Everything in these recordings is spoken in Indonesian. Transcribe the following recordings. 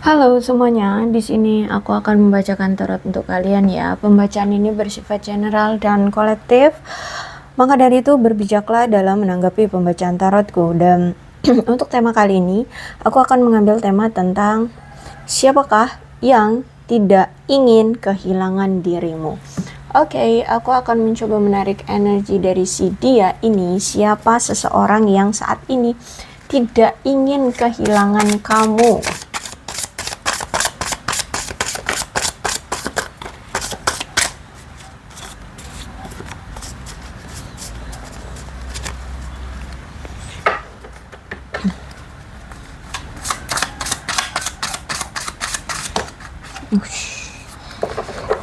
Halo semuanya, di sini aku akan membacakan tarot untuk kalian ya. Pembacaan ini bersifat general dan kolektif. Maka dari itu berbijaklah dalam menanggapi pembacaan tarotku. Dan untuk tema kali ini, aku akan mengambil tema tentang siapakah yang tidak ingin kehilangan dirimu. Oke, aku akan mencoba menarik energi dari si dia ini. Siapa seseorang yang saat ini tidak ingin kehilangan kamu?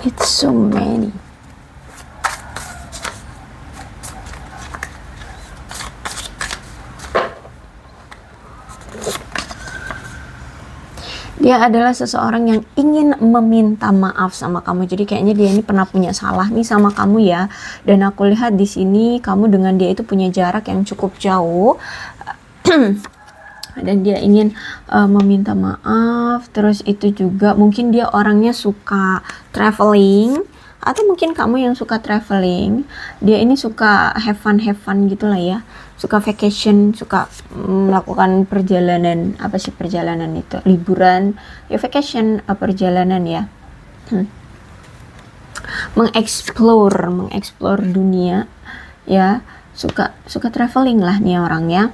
It's so many. Dia adalah seseorang yang ingin meminta maaf sama kamu. Jadi kayaknya dia ini pernah punya salah nih sama kamu ya. Dan aku lihat di sini kamu dengan dia itu punya jarak yang cukup jauh. Dan dia ingin meminta maaf. Terus itu juga mungkin dia orangnya suka traveling, atau mungkin kamu yang suka traveling. Dia ini suka have fun gitu lah ya, suka vacation, suka melakukan perjalanan. Apa sih perjalanan itu? Liburan ya, vacation, perjalanan ya. mengeksplor dunia ya, suka traveling lah nih orang ya.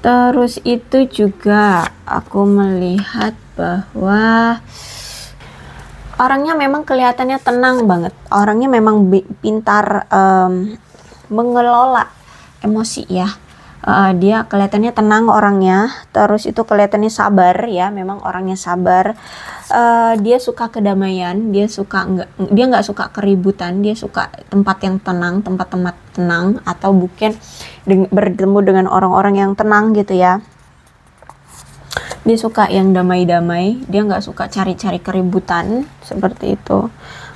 Terus itu juga aku melihat bahwa orangnya memang kelihatannya tenang banget. Orangnya memang pintar mengelola emosi ya. Dia kelihatannya tenang orangnya. Terus itu kelihatannya sabar ya. Memang orangnya sabar. Dia suka kedamaian. Dia nggak suka keributan. Dia suka tempat yang tenang, tempat-tempat tenang, atau mungkin bertemu dengan orang-orang yang tenang gitu ya. Dia suka yang damai-damai, dia nggak suka cari-cari keributan seperti itu.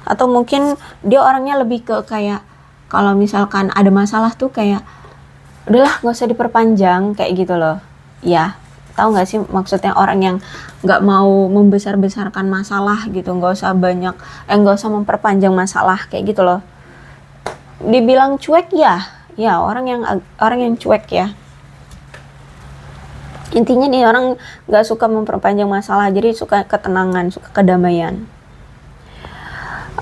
Atau mungkin dia orangnya lebih ke kayak kalau misalkan ada masalah tuh kayak udahlah nggak usah diperpanjang kayak gitu loh ya. Tahu nggak sih maksudnya, orang yang nggak mau membesar-besarkan masalah gitu, nggak usah memperpanjang masalah kayak gitu loh. Dibilang cuek ya, orang yang cuek ya. Intinya nih orang gak suka memperpanjang masalah, jadi suka ketenangan, suka kedamaian.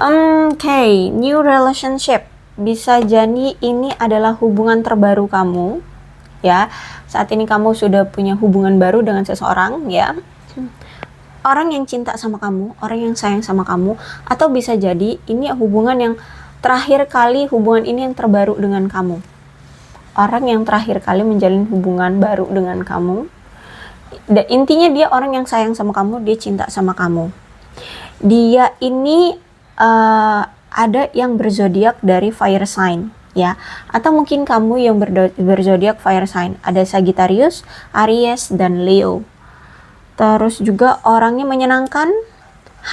Okay, new relationship. Bisa jadi ini adalah hubungan terbaru kamu ya. Saat ini kamu sudah punya hubungan baru dengan seseorang ya. Orang yang cinta sama kamu, orang yang sayang sama kamu. Atau bisa jadi ini hubungan yang terakhir kali, hubungan ini yang terbaru dengan kamu. Orang yang terakhir kali menjalin hubungan baru dengan kamu. Intinya dia orang yang sayang sama kamu, dia cinta sama kamu. Dia ini ada yang berzodiak dari fire sign ya, atau mungkin kamu yang berzodiak fire sign. Ada Sagittarius, Aries, dan Leo. Terus juga orangnya menyenangkan,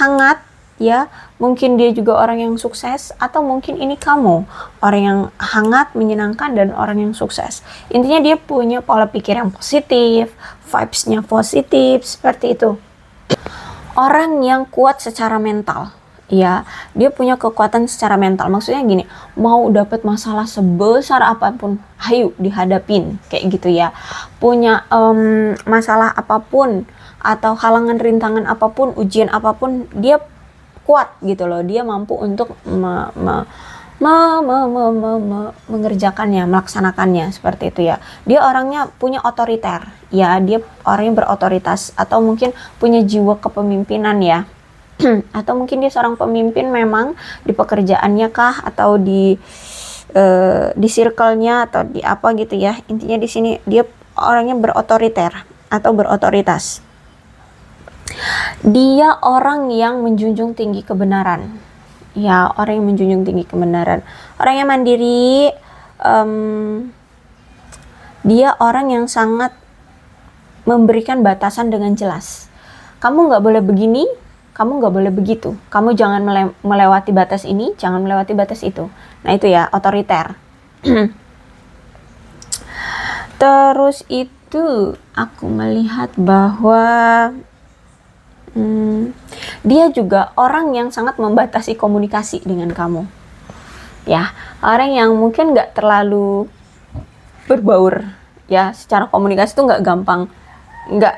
hangat ya. Mungkin dia juga orang yang sukses, atau mungkin ini kamu orang yang hangat, menyenangkan, dan orang yang sukses. Intinya dia punya pola pikir yang positif, vibes-nya positif, seperti itu. Orang yang kuat secara mental ya, dia punya kekuatan secara mental. Maksudnya gini, mau dapat masalah sebesar apapun, ayo dihadapin kayak gitu ya. Punya masalah apapun atau halangan rintangan apapun, ujian apapun, dia kuat gitu loh. Dia mampu untuk mengerjakannya, melaksanakannya seperti itu ya. Dia orangnya punya otoriter ya, dia orangnya berotoritas, atau mungkin punya jiwa kepemimpinan ya. Atau mungkin dia seorang pemimpin memang di pekerjaannya kah, atau di circle-nya, atau di apa gitu ya. Intinya di sini dia orangnya berotoriter atau berotoritas. Dia orang yang menjunjung tinggi kebenaran ya, orang yang menjunjung tinggi kebenaran, orang yang mandiri. Dia orang yang sangat memberikan batasan dengan jelas. Kamu nggak boleh begini, kamu nggak boleh begitu, kamu jangan melewati batas ini, jangan melewati batas itu. Nah itu ya, otoriter. Terus itu aku melihat bahwa Dia juga orang yang sangat membatasi komunikasi dengan kamu, ya, orang yang mungkin nggak terlalu berbaur, ya, secara komunikasi tuh nggak gampang, nggak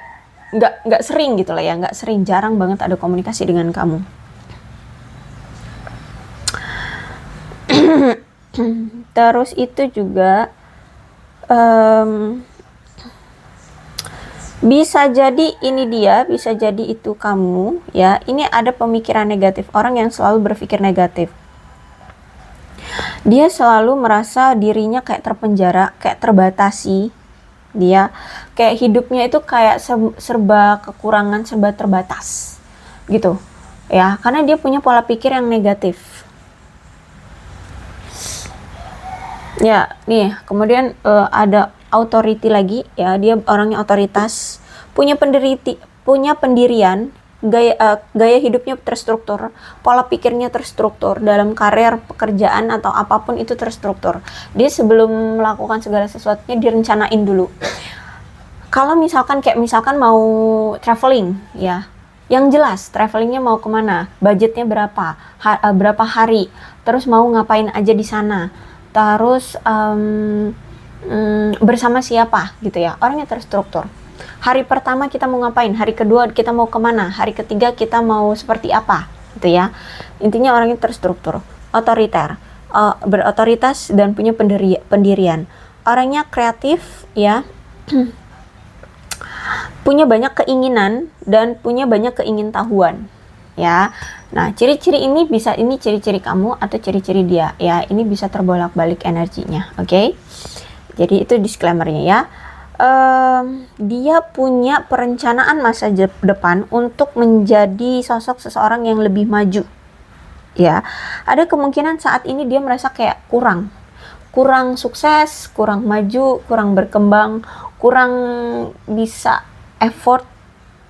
nggak sering gitu lah ya, nggak sering, jarang banget ada komunikasi dengan kamu. Terus itu juga bisa jadi ini dia, bisa jadi itu kamu, ya. Ini ada pemikiran negatif, orang yang selalu berpikir negatif. Dia selalu merasa dirinya kayak terpenjara, kayak terbatasi. Dia kayak hidupnya itu kayak serba kekurangan, serba terbatas gitu, ya, karena dia punya pola pikir yang negatif. Ya, nih, kemudian ada authority lagi, ya, dia orangnya otoritas, punya pendirian, gaya hidupnya terstruktur, pola pikirnya terstruktur, dalam karir, pekerjaan atau apapun itu terstruktur. Dia sebelum melakukan segala sesuatunya direncanain dulu. Kalau misalkan mau traveling, ya, yang jelas travelingnya mau kemana, budgetnya berapa, berapa hari, terus mau ngapain aja di sana, terus bersama siapa gitu ya, orangnya terstruktur. Hari pertama kita mau ngapain, hari kedua kita mau kemana, hari ketiga kita mau seperti apa gitu ya. Intinya orangnya terstruktur, otoriter, berotoritas dan punya pendirian. Orangnya kreatif, ya. Punya banyak keinginan dan punya banyak keingintahuan, ya. Nah, ciri-ciri ini bisa, ini ciri-ciri kamu atau ciri-ciri dia, ya. Ini bisa terbolak-balik energinya, oke? Jadi itu disclaimernya, ya. Dia punya perencanaan masa depan untuk menjadi sosok seseorang yang lebih maju, ya. Ada kemungkinan saat ini dia merasa kayak kurang sukses, kurang maju, kurang berkembang, kurang bisa effort,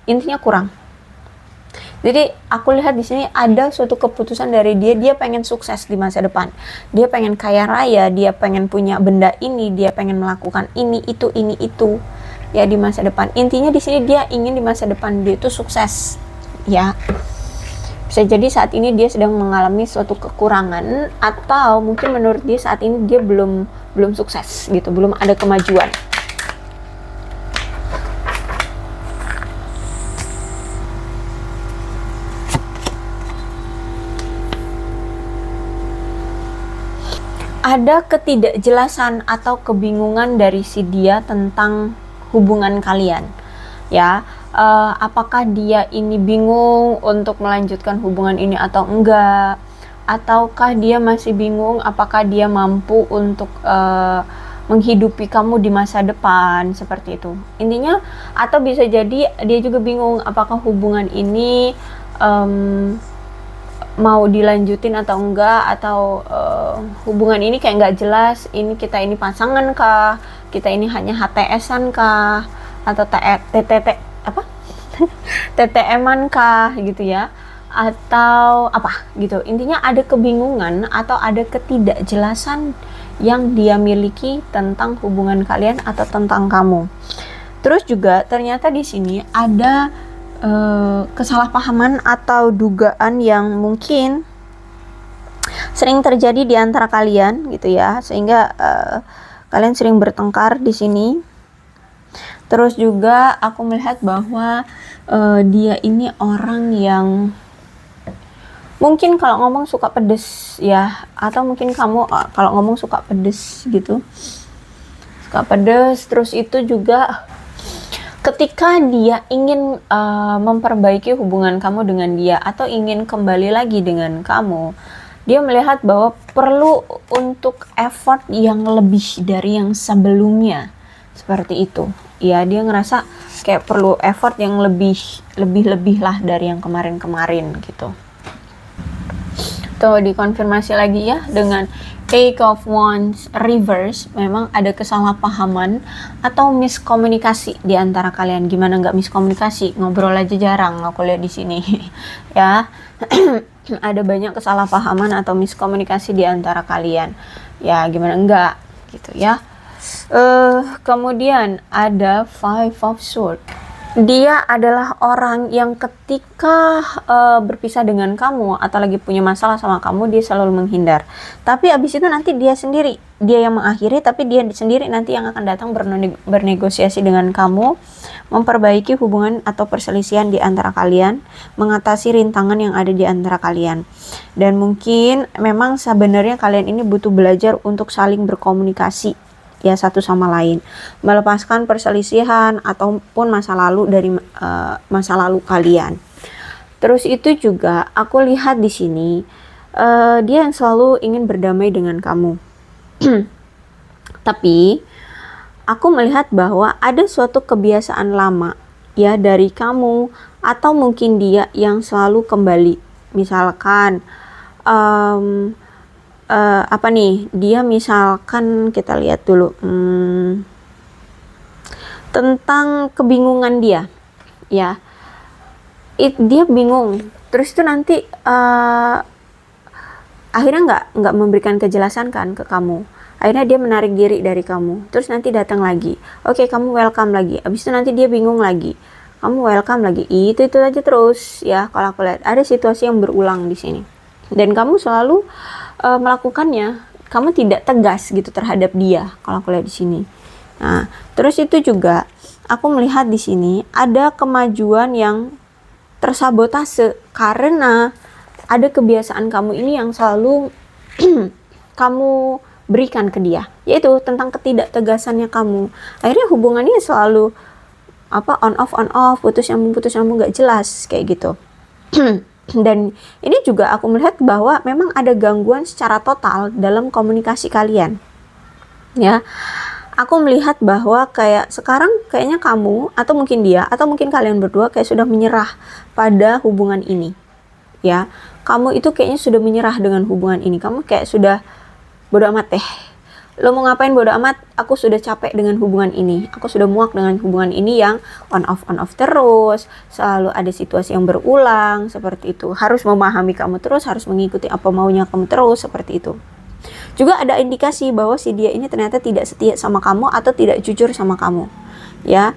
intinya kurang. Jadi aku lihat di sini ada suatu keputusan dari dia pengen sukses di masa depan, dia pengen kaya raya, dia pengen punya benda ini, dia pengen melakukan ini itu, ya, di masa depan. Intinya di sini dia ingin di masa depan dia itu sukses, ya. Bisa jadi saat ini dia sedang mengalami suatu kekurangan, atau mungkin menurut dia saat ini dia belum sukses gitu, belum ada kemajuan. Ada ketidakjelasan atau kebingungan dari si dia tentang hubungan kalian, ya. Apakah dia ini bingung untuk melanjutkan hubungan ini atau enggak, ataukah dia masih bingung apakah dia mampu untuk menghidupi kamu di masa depan, seperti itu intinya. Atau bisa jadi dia juga bingung apakah hubungan ini mau dilanjutin atau enggak, atau hubungan ini kayak nggak jelas, ini kita ini pasangan kah, kita ini hanya HTS-an kah, atau TTM-an kah gitu ya, atau apa gitu. Intinya ada kebingungan atau ada ketidakjelasan yang dia miliki tentang hubungan kalian atau tentang kamu. Terus juga ternyata di sini ada kesalahpahaman atau dugaan yang mungkin sering terjadi di antara kalian gitu ya, sehingga kalian sering bertengkar di sini. Terus juga aku melihat bahwa dia ini orang yang mungkin kalau ngomong suka pedes, ya, atau mungkin kamu kalau ngomong suka pedes gitu, suka pedes. Terus itu juga ketika dia ingin memperbaiki hubungan kamu dengan dia atau ingin kembali lagi dengan kamu, dia melihat bahwa perlu untuk effort yang lebih dari yang sebelumnya, seperti itu. Ya, dia ngerasa kayak perlu effort yang lebih lah dari yang kemarin-kemarin gitu. Tuh, dikonfirmasi lagi ya dengan Eight of Wands reverse. Memang ada kesalahpahaman atau miskomunikasi di antara kalian. Gimana nggak miskomunikasi? Ngobrol aja jarang, aku lihat di sini. Ya, ada banyak kesalahpahaman atau miskomunikasi di antara kalian. Ya, gimana enggak gitu ya. Kemudian ada Five of Swords. Dia adalah orang yang ketika berpisah dengan kamu atau lagi punya masalah sama kamu, dia selalu menghindar. Tapi abis itu nanti dia sendiri, dia yang mengakhiri, tapi dia sendiri nanti yang akan datang bernegosiasi dengan kamu, memperbaiki hubungan atau perselisihan di antara kalian, mengatasi rintangan yang ada di antara kalian. Dan mungkin memang sebenarnya kalian ini butuh belajar untuk saling berkomunikasi, ya, satu sama lain, melepaskan perselisihan ataupun masa lalu dari masa lalu kalian. Terus itu juga aku lihat di sini dia yang selalu ingin berdamai dengan kamu. Tapi aku melihat bahwa ada suatu kebiasaan lama, ya, dari kamu atau mungkin dia yang selalu kembali. Misalkan apa nih, dia misalkan kita lihat dulu tentang kebingungan dia, ya, dia bingung, terus itu nanti akhirnya nggak memberikan kejelasan kan ke kamu, akhirnya dia menarik diri dari kamu, terus nanti datang lagi, oke, kamu welcome lagi, abis itu nanti dia bingung lagi, kamu welcome lagi, itu aja terus, ya. Kalau aku lihat ada situasi yang berulang di sini, dan kamu selalu melakukannya, kamu tidak tegas gitu terhadap dia kalau aku lihat di sini. Nah, terus itu juga aku melihat di sini ada kemajuan yang tersabotase karena ada kebiasaan kamu ini yang selalu kamu berikan ke dia, yaitu tentang ketidaktegasannya kamu. Akhirnya hubungannya selalu on off, putus nyambung nggak jelas kayak gitu. Dan ini juga aku melihat bahwa memang ada gangguan secara total dalam komunikasi kalian, ya. Aku melihat bahwa kayak sekarang kayaknya kamu atau mungkin dia atau mungkin kalian berdua kayak sudah menyerah pada hubungan ini, ya. Kamu itu kayaknya sudah menyerah dengan hubungan ini, kamu kayak sudah bodo amat deh, lo mau ngapain bodo amat, aku sudah capek dengan hubungan ini, aku sudah muak dengan hubungan ini yang on off terus, selalu ada situasi yang berulang seperti itu, harus memahami kamu terus, harus mengikuti apa maunya kamu terus, seperti itu. Juga ada indikasi bahwa si dia ini ternyata tidak setia sama kamu atau tidak jujur sama kamu, ya.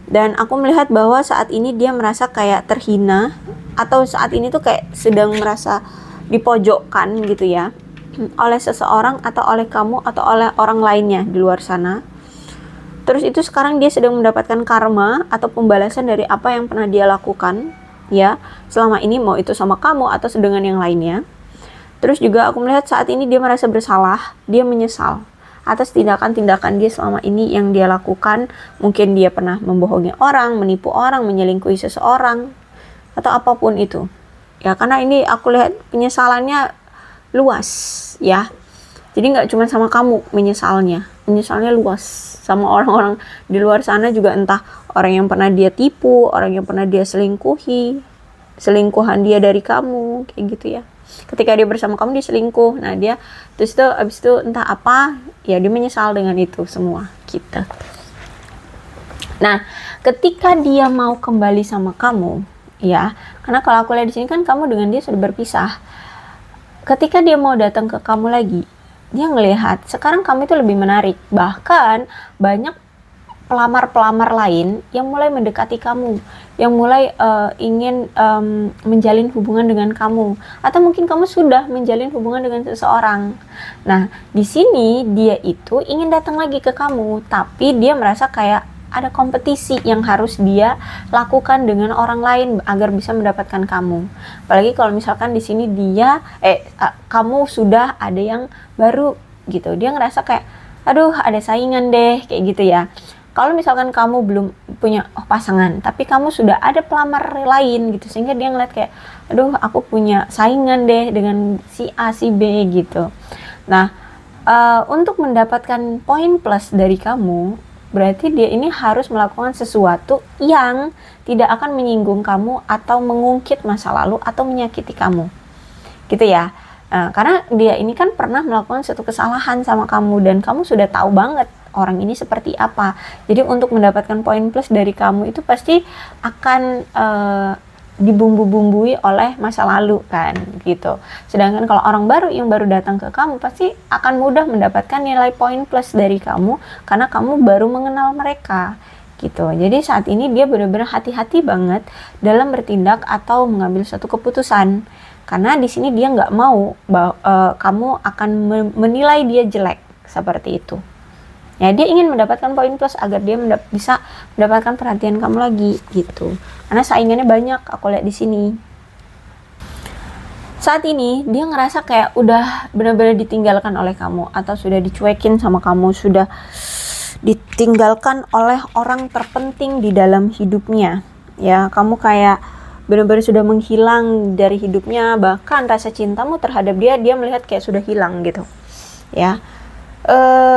Dan aku melihat bahwa saat ini dia merasa kayak terhina, atau saat ini tuh kayak sedang merasa dipojokkan gitu, ya, oleh seseorang atau oleh kamu atau oleh orang lainnya di luar sana. Terus itu sekarang dia sedang mendapatkan karma atau pembalasan dari apa yang pernah dia lakukan, ya, selama ini, mau itu sama kamu atau dengan yang lainnya. Terus juga aku melihat saat ini dia merasa bersalah, dia menyesal atas tindakan-tindakan dia selama ini yang dia lakukan. Mungkin dia pernah membohongi orang, menipu orang, menyelingkuhi seseorang, atau apapun itu, ya. Karena ini aku lihat penyesalannya luas, ya. Jadi nggak cuma sama kamu menyesalnya luas, sama orang-orang di luar sana juga, entah orang yang pernah dia tipu, orang yang pernah dia selingkuhi, selingkuhan dia dari kamu, kayak gitu, ya. Ketika dia bersama kamu dia selingkuh, nah dia terus itu abis itu entah apa, ya, dia menyesal dengan itu semua gitu. Nah, ketika dia mau kembali sama kamu, ya, karena kalau aku lihat di sini kan kamu dengan dia sudah berpisah. Ketika dia mau datang ke kamu lagi, dia ngelihat sekarang kamu itu lebih menarik. Bahkan banyak pelamar-pelamar lain yang mulai mendekati kamu, yang mulai ingin menjalin hubungan dengan kamu, atau mungkin kamu sudah menjalin hubungan dengan seseorang. Nah, di sini dia itu ingin datang lagi ke kamu, tapi dia merasa kayak ada kompetisi yang harus dia lakukan dengan orang lain agar bisa mendapatkan kamu. Apalagi kalau misalkan di sini dia kamu sudah ada yang baru gitu. Dia ngerasa kayak aduh, ada saingan deh, kayak gitu, ya. Kalau misalkan kamu belum punya pasangan, tapi kamu sudah ada pelamar lain gitu, sehingga dia ngeliat kayak aduh, aku punya saingan deh dengan si A, si B gitu. Nah, untuk mendapatkan poin plus dari kamu, berarti dia ini harus melakukan sesuatu yang tidak akan menyinggung kamu atau mengungkit masa lalu atau menyakiti kamu, gitu, ya. Karena dia ini kan pernah melakukan suatu kesalahan sama kamu dan kamu sudah tahu banget orang ini seperti apa. Jadi untuk mendapatkan poin plus dari kamu itu pasti akan dibumbu-bumbui oleh masa lalu kan, gitu. Sedangkan kalau orang baru yang baru datang ke kamu pasti akan mudah mendapatkan nilai poin plus dari kamu karena kamu baru mengenal mereka, gitu. Jadi saat ini dia benar-benar hati-hati banget dalam bertindak atau mengambil suatu keputusan, karena di sini dia nggak mau kamu akan menilai dia jelek seperti itu. Ya, dia ingin mendapatkan poin plus agar dia bisa mendapatkan perhatian kamu lagi gitu. Karena saingannya banyak, aku lihat di sini. Saat ini dia ngerasa kayak udah benar-benar ditinggalkan oleh kamu, atau sudah dicuekin sama kamu, sudah ditinggalkan oleh orang terpenting di dalam hidupnya. Ya, kamu kayak benar-benar sudah menghilang dari hidupnya, bahkan rasa cintamu terhadap dia melihat kayak sudah hilang gitu. Ya.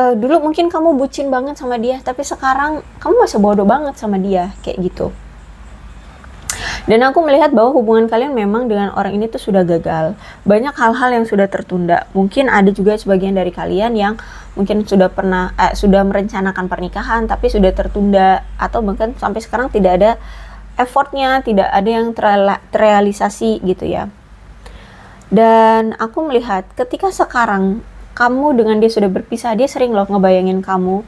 Dulu mungkin kamu bucin banget sama dia, tapi sekarang kamu masih bodoh banget sama dia, kayak gitu. Dan aku melihat bahwa hubungan kalian memang dengan orang ini tuh sudah gagal. Banyak hal-hal yang sudah tertunda. Mungkin ada juga sebagian dari kalian yang mungkin sudah merencanakan pernikahan tapi sudah tertunda, atau bahkan sampai sekarang tidak ada effortnya, tidak ada yang terrealisasi gitu ya. Dan aku melihat ketika sekarang kamu dengan dia sudah berpisah, dia sering loh ngebayangin kamu.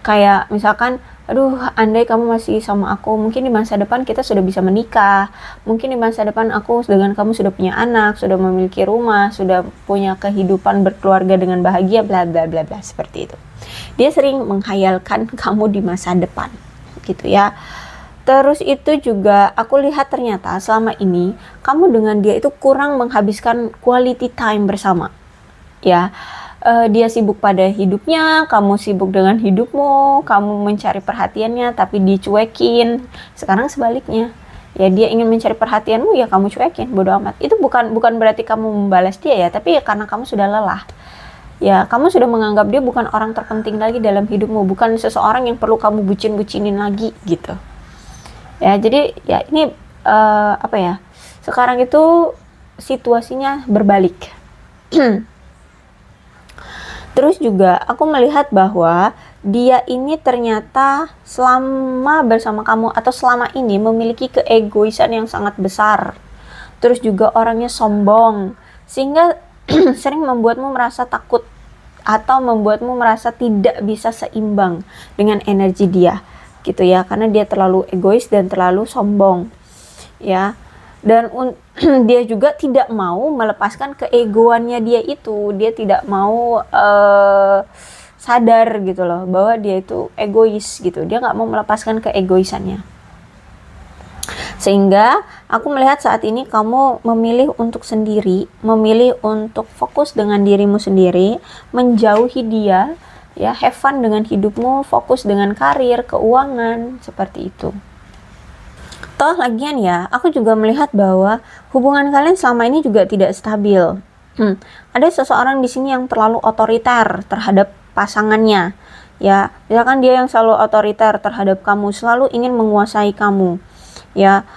Kayak misalkan, aduh, andai kamu masih sama aku, mungkin di masa depan kita sudah bisa menikah. Mungkin di masa depan aku dengan kamu sudah punya anak, sudah memiliki rumah, sudah punya kehidupan berkeluarga dengan bahagia, bla bla bla bla, seperti itu. Dia sering menghayalkan kamu di masa depan, gitu ya. Terus itu juga aku lihat ternyata selama ini kamu dengan dia itu kurang menghabiskan quality time bersama. Ya, dia sibuk pada hidupnya, kamu sibuk dengan hidupmu, kamu mencari perhatiannya tapi dicuekin. Sekarang sebaliknya, ya dia ingin mencari perhatianmu, ya kamu cuekin, bodo amat. Itu bukan berarti kamu membalas dia ya, tapi ya karena kamu sudah lelah. Ya, kamu sudah menganggap dia bukan orang terpenting lagi dalam hidupmu, bukan seseorang yang perlu kamu bucin-bucinin lagi gitu. Ya, jadi ya ini apa ya? Sekarang itu situasinya berbalik. Terus juga aku melihat bahwa dia ini ternyata selama bersama kamu atau selama ini memiliki keegoisan yang sangat besar. Terus juga orangnya sombong, sehingga sering membuatmu merasa takut atau membuatmu merasa tidak bisa seimbang dengan energi dia, gitu ya, karena dia terlalu egois dan terlalu sombong, ya. Dan dia juga tidak mau melepaskan keegoannya dia itu. Dia tidak mau sadar gitu loh bahwa dia itu egois gitu. Dia nggak mau melepaskan keegoisannya. Sehingga aku melihat saat ini kamu memilih untuk sendiri, memilih untuk fokus dengan dirimu sendiri, menjauhi dia, ya, have fun dengan hidupmu, fokus dengan karir, keuangan, seperti itu. Toh lagian ya, aku juga melihat bahwa hubungan kalian selama ini juga tidak stabil. Ada seseorang di sini yang terlalu otoriter terhadap pasangannya. Ya, misalkan dia yang selalu otoriter terhadap kamu, selalu ingin menguasai kamu. Ya,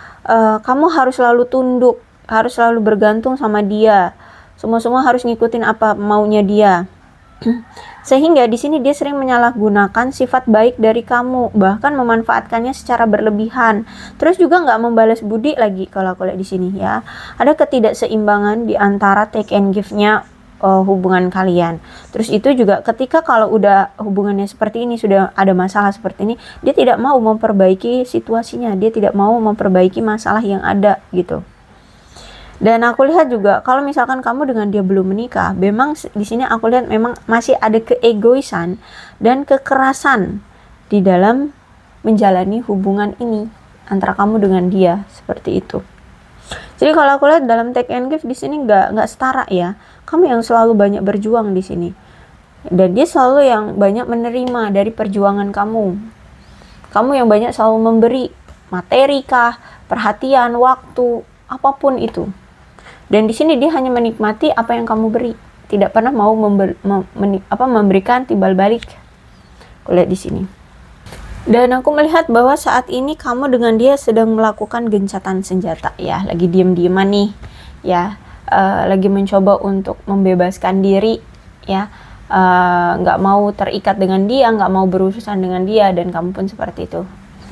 kamu harus selalu tunduk, harus selalu bergantung sama dia. Semua harus ngikutin apa maunya dia. Sehingga di sini dia sering menyalahgunakan sifat baik dari kamu, bahkan memanfaatkannya secara berlebihan. Terus juga nggak membalas budi lagi kalau aku lihat di sini ya. Ada ketidakseimbangan di antara take and give-nya hubungan kalian. Terus itu juga ketika kalau udah hubungannya seperti ini, sudah ada masalah seperti ini, dia tidak mau memperbaiki situasinya, dia tidak mau memperbaiki masalah yang ada gitu. Dan aku lihat juga kalau misalkan kamu dengan dia belum menikah, memang di sini aku lihat memang masih ada keegoisan dan kekerasan di dalam menjalani hubungan ini antara kamu dengan dia, seperti itu. Jadi kalau aku lihat dalam take and give di sini nggak setara ya. Kamu yang selalu banyak berjuang di sini, dan dia selalu yang banyak menerima dari perjuangan kamu. Kamu yang banyak selalu memberi materi kah, perhatian, waktu, apapun itu. Dan di sini dia hanya menikmati apa yang kamu beri, tidak pernah mau memberikan timbal balik. Aku lihat di sini. Dan aku melihat bahwa saat ini kamu dengan dia sedang melakukan gencatan senjata, ya, lagi diem-dieman nih, ya, lagi mencoba untuk membebaskan diri, ya, nggak mau terikat dengan dia, nggak mau berurusan dengan dia, dan kamu pun seperti itu,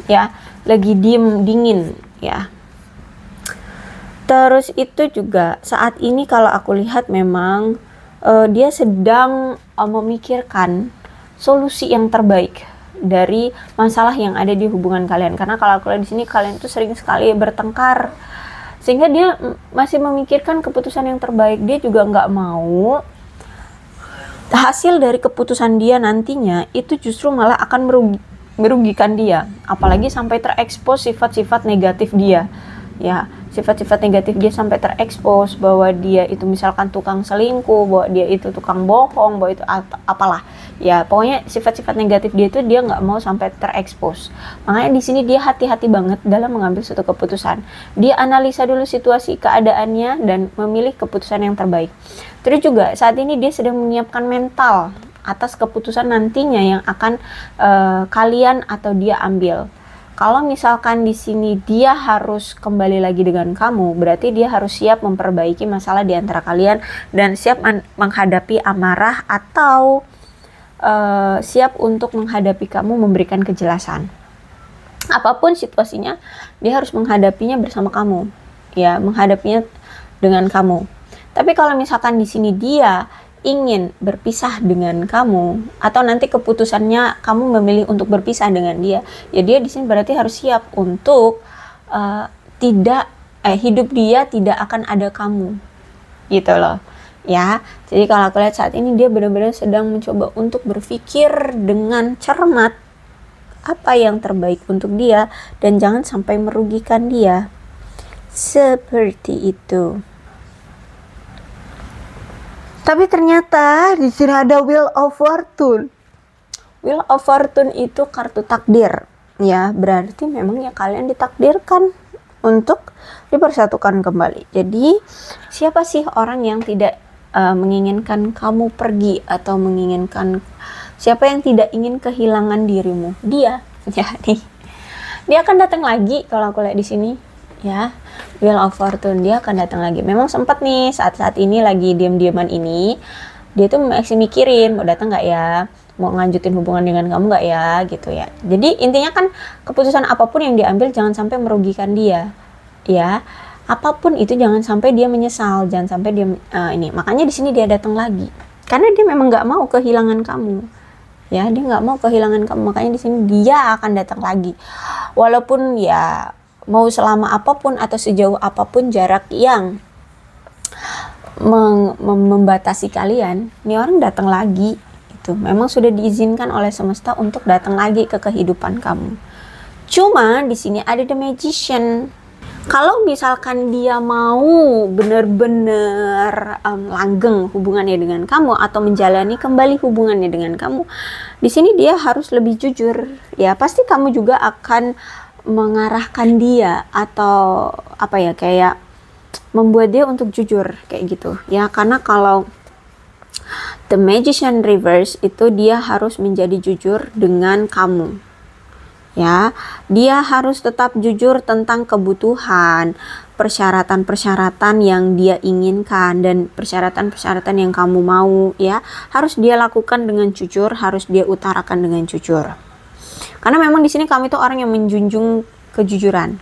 ya, lagi dingin, ya. Terus itu juga saat ini kalau aku lihat memang dia sedang memikirkan solusi yang terbaik dari masalah yang ada di hubungan kalian. Karena kalau aku lihat di sini kalian tuh sering sekali bertengkar, sehingga dia masih memikirkan keputusan yang terbaik. Dia juga nggak mau hasil dari keputusan dia nantinya itu justru malah akan merugikan dia, apalagi sampai terekspos sifat-sifat negatif dia. Ya, sifat-sifat negatif dia sampai terekspos, bahwa dia itu misalkan tukang selingkuh, bahwa dia itu tukang bohong, bahwa itu apalah. Ya, pokoknya sifat-sifat negatif dia itu dia nggak mau sampai terekspos. Makanya di sini dia hati-hati banget dalam mengambil suatu keputusan. Dia analisa dulu situasi keadaannya dan memilih keputusan yang terbaik. Terus juga saat ini dia sedang menyiapkan mental atas keputusan nantinya yang akan kalian atau dia ambil. Kalau misalkan di sini dia harus kembali lagi dengan kamu, berarti dia harus siap memperbaiki masalah di antara kalian dan siap menghadapi amarah atau siap untuk menghadapi kamu, memberikan kejelasan. Apapun situasinya, dia harus menghadapinya bersama kamu, ya, menghadapinya dengan kamu. Tapi kalau misalkan di sini dia ingin berpisah dengan kamu, atau nanti keputusannya kamu memilih untuk berpisah dengan dia, ya dia di sini berarti harus siap untuk hidup dia tidak akan ada kamu, gitu loh. Ya, jadi kalau aku lihat saat ini dia benar-benar sedang mencoba untuk berpikir dengan cermat apa yang terbaik untuk dia dan jangan sampai merugikan dia. Seperti itu. Tapi ternyata di sini ada Wheel of Fortune. Wheel of Fortune itu kartu takdir. Ya, berarti memang ya kalian ditakdirkan untuk dipersatukan kembali. Jadi, siapa sih orang yang tidak menginginkan kamu pergi atau siapa yang tidak ingin kehilangan dirimu? Dia. Ya, nih. Dia akan datang lagi kalau aku lihat di sini. Ya, Wheel of Fortune, dia akan datang lagi. Memang sempat nih saat ini lagi diam-diaman ini, dia tuh masih mikirin mau datang nggak ya, mau ngelanjutin hubungan dengan kamu nggak ya, gitu ya. Jadi intinya kan keputusan apapun yang diambil jangan sampai merugikan dia, ya. Apapun itu jangan sampai dia menyesal, jangan sampai dia ini. Makanya di sini dia datang lagi, karena dia memang nggak mau kehilangan kamu. Ya, dia nggak mau kehilangan kamu, makanya di sini dia akan datang lagi. Walaupun ya mau selama apapun atau sejauh apapun jarak yang membatasi kalian, ini orang datang lagi. Itu memang sudah diizinkan oleh semesta untuk datang lagi ke kehidupan kamu. Cuma di sini ada The Magician. Kalau misalkan dia mau benar-benar langgeng hubungannya dengan kamu atau menjalani kembali hubungannya dengan kamu, di sini dia harus lebih jujur. Ya, pasti kamu juga akan mengarahkan dia atau apa ya, kayak membuat dia untuk jujur kayak gitu. Ya, karena kalau The Magician Reverse itu dia harus menjadi jujur dengan kamu. Ya, dia harus tetap jujur tentang kebutuhan, persyaratan-persyaratan yang dia inginkan dan persyaratan-persyaratan yang kamu mau, ya. Harus dia lakukan dengan jujur, harus dia utarakan dengan jujur. Karena memang di sini kami tuh orang yang menjunjung kejujuran,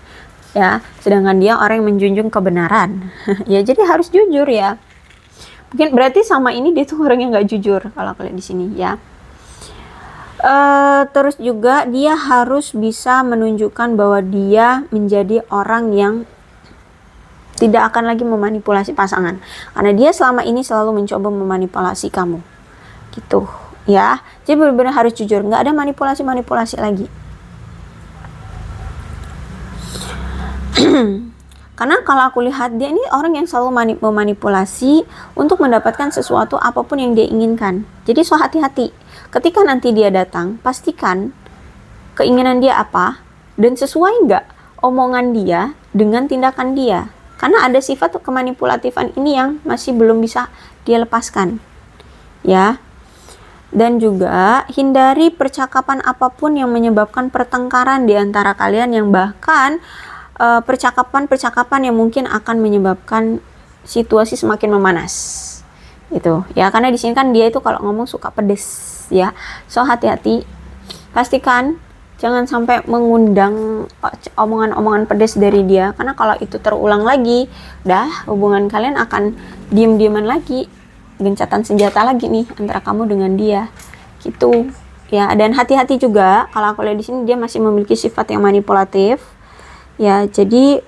ya. Sedangkan dia orang yang menjunjung kebenaran. Ya, jadi harus jujur ya. Mungkin berarti sama ini dia tuh orang yang nggak jujur kalau kalian di sini, ya. Terus juga dia harus bisa menunjukkan bahwa dia menjadi orang yang tidak akan lagi memanipulasi pasangan, karena dia selama ini selalu mencoba memanipulasi kamu, gitu ya. Jadi benar-benar harus jujur, nggak ada manipulasi lagi. Karena kalau aku lihat dia ini orang yang selalu memanipulasi untuk mendapatkan sesuatu apapun yang dia inginkan. Jadi so hati-hati. Ketika nanti dia datang, pastikan keinginan dia apa dan sesuai nggak omongan dia dengan tindakan dia. Karena ada sifat kemanipulatifan ini yang masih belum bisa dia lepaskan, ya. Dan juga hindari percakapan apapun yang menyebabkan pertengkaran di antara kalian, yang bahkan percakapan-percakapan yang mungkin akan menyebabkan situasi semakin memanas. Itu ya, karena di sini kan dia itu kalau ngomong suka pedes, ya. So hati-hati, pastikan jangan sampai mengundang omongan-omongan pedes dari dia, karena kalau itu terulang lagi, hubungan kalian akan diem-dieman lagi, gencatan senjata lagi nih antara kamu dengan dia, gitu Ya, dan hati-hati juga kalau aku lihat di sini dia masih memiliki sifat yang manipulatif. Ya, jadi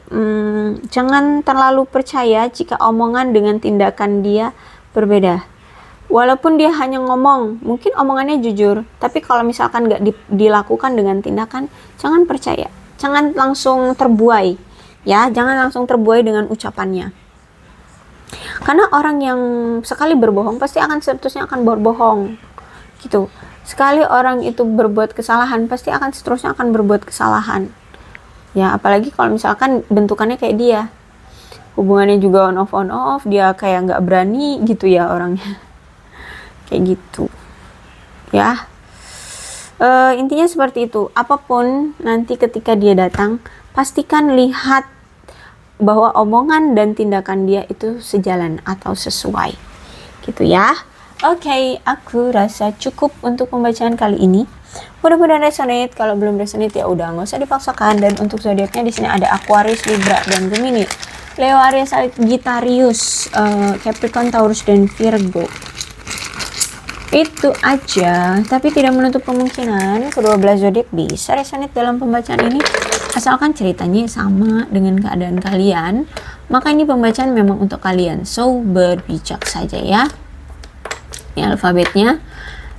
jangan terlalu percaya jika omongan dengan tindakan dia berbeda. Walaupun dia hanya ngomong, mungkin omongannya jujur, tapi kalau misalkan nggak dilakukan dengan tindakan, jangan percaya, jangan langsung terbuai, ya, jangan langsung terbuai dengan ucapannya. Karena orang yang sekali berbohong pasti akan seterusnya akan berbohong, gitu. Sekali orang itu berbuat kesalahan, pasti akan seterusnya akan berbuat kesalahan. Ya, apalagi kalau misalkan bentukannya kayak dia, hubungannya juga on off, dia kayak nggak berani gitu ya orangnya. Kayak gitu ya. Intinya seperti itu. Apapun nanti ketika dia datang, pastikan lihat bahwa omongan dan tindakan dia itu sejalan atau sesuai gitu ya. Oke, aku rasa cukup untuk pembacaan kali ini. Mudah-mudahan resonate. Kalau belum resonate ya udah, nggak usah dipaksakan. Dan untuk zodiaknya di sini ada Aquarius, Libra, dan Gemini. Leo, Aries, Sagittarius, Capricorn, Taurus, dan Virgo. Itu aja, tapi tidak menutup kemungkinan kedua belah zodiak bisa resonate dalam pembacaan ini. Asalkan ceritanya sama dengan keadaan kalian, maka ini pembacaan memang untuk kalian. So, berbijak saja ya. Ini alfabetnya.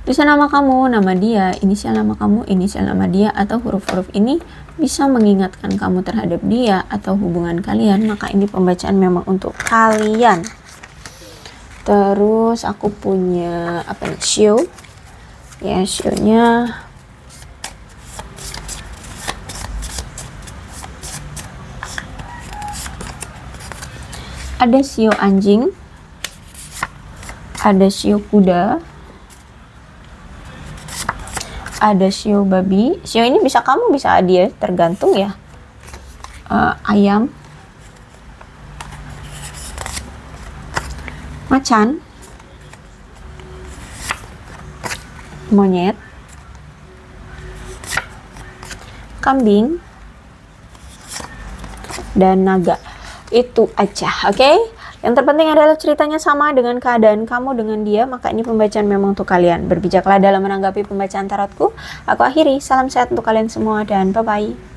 Bisa nama kamu, nama dia, inisial nama kamu, inisial nama dia, atau huruf-huruf ini bisa mengingatkan kamu terhadap dia atau hubungan kalian, maka ini pembacaan memang untuk kalian. Terus aku punya apa nih, show ya, show-nya ada shio anjing, ada shio kuda, ada shio babi. Shio ini bisa kamu, bisa dia, tergantung ya. Ayam, macan, monyet, kambing, dan naga. Itu aja, oke? Yang terpenting adalah ceritanya sama dengan keadaan kamu dengan dia, maka ini pembacaan memang untuk kalian. Berbijaklah dalam menanggapi pembacaan tarotku. Aku akhiri, salam sehat untuk kalian semua dan bye-bye.